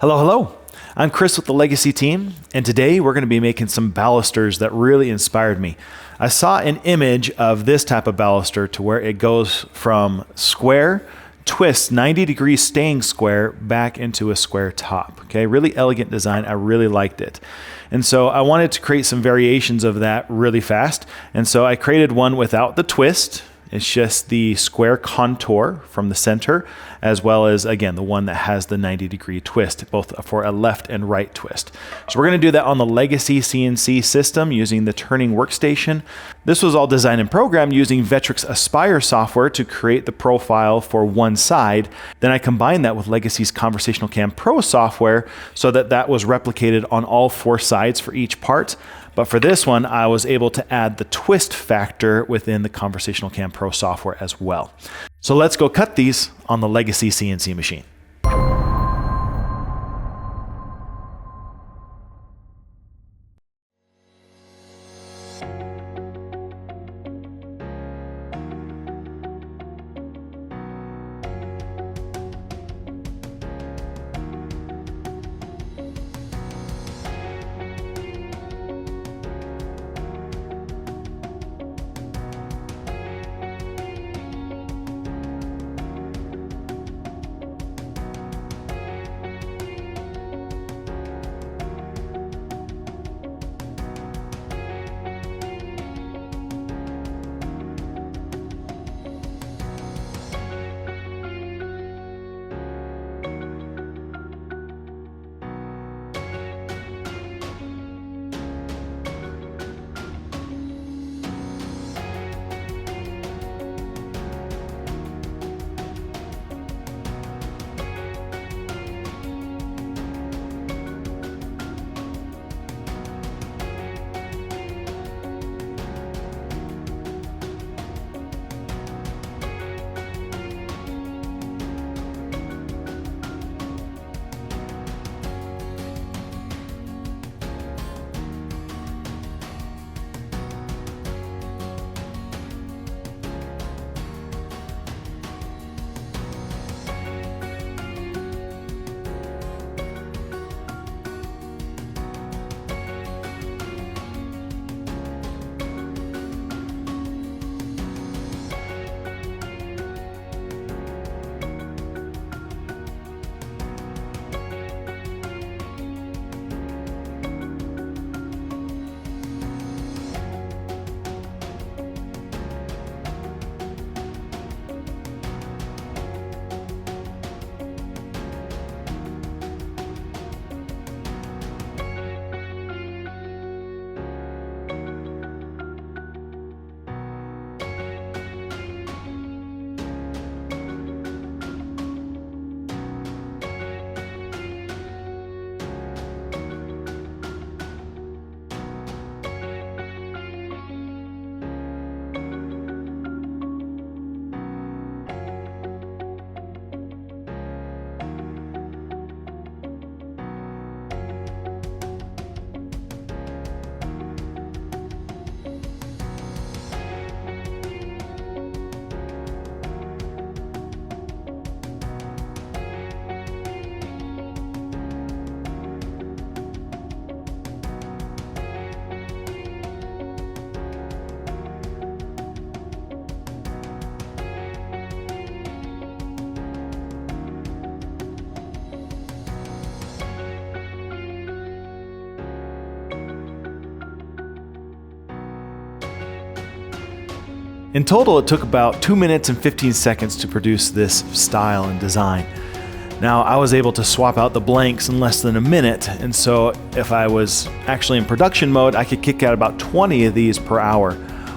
Hello, hello. I'm Chris with the Legacy team, and today we're going to be making some balusters that really inspired me. I saw an image of this type of baluster to where it goes from square, twist 90 degrees staying square back into a square top. Okay, really elegant design. I really liked it. And so I wanted to create some variations of that really fast. And so I created one without the twist. It's just the square contour from the center, as well as, again, the one that has the 90-degree twist, both for a left and right twist. So we're going to do that on the Legacy CNC system using the Turning Workstation. This was all designed and programmed using Vectrix Aspire software to create the profile for one side. Then I combined that with Legacy's Conversational CAM Pro software so that that was replicated on all four sides for each part. But for this one, I was able to add the twist factor within the Conversational CAM Pro software as well. So let's go cut these on the Legacy CNC machine. In total, it took about 2 minutes and 15 seconds to produce this style and design. Now, I was able to swap out the blanks in less than a minute, and so if I was actually in production mode, I could kick out about 20 of these per hour.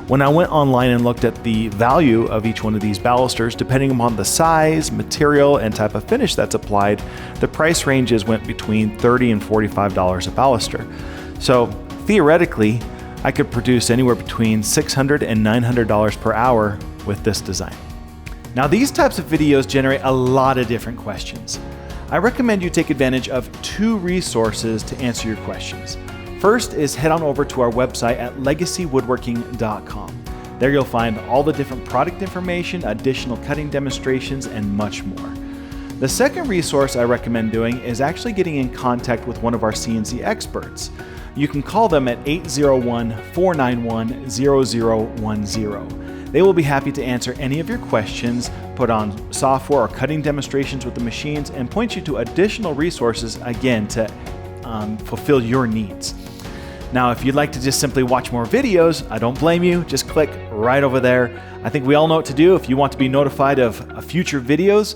When I went online and looked at the value of each one of these balusters, depending upon the size, material, and type of finish that's applied, the price ranges went between $30 and $45 a baluster. So theoretically, I could produce anywhere between $600 and $900 per hour with this design. Now, these types of videos generate a lot of different questions. I recommend you take advantage of two resources to answer your questions. First is head on over to our website at legacywoodworking.com. There you'll find all the different product information, additional cutting demonstrations, and much more. The second resource I recommend doing is actually getting in contact with one of our CNC experts. You can call them at 801-491-0010. They will be happy to answer any of your questions, put on software or cutting demonstrations with the machines, and point you to additional resources, again, to fulfill your needs. Now, if you'd like to just simply watch more videos, I don't blame you. Just click right over there. I think we all know what to do. If you want to be notified of future videos,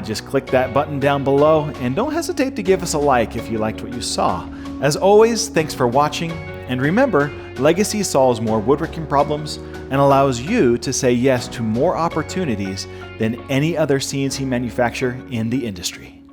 just click that button down below, and don't hesitate to give us a like if you liked what you saw. As always, thanks for watching, and remember, Legacy solves more woodworking problems and allows you to say yes to more opportunities than any other CNC manufacturer in the industry.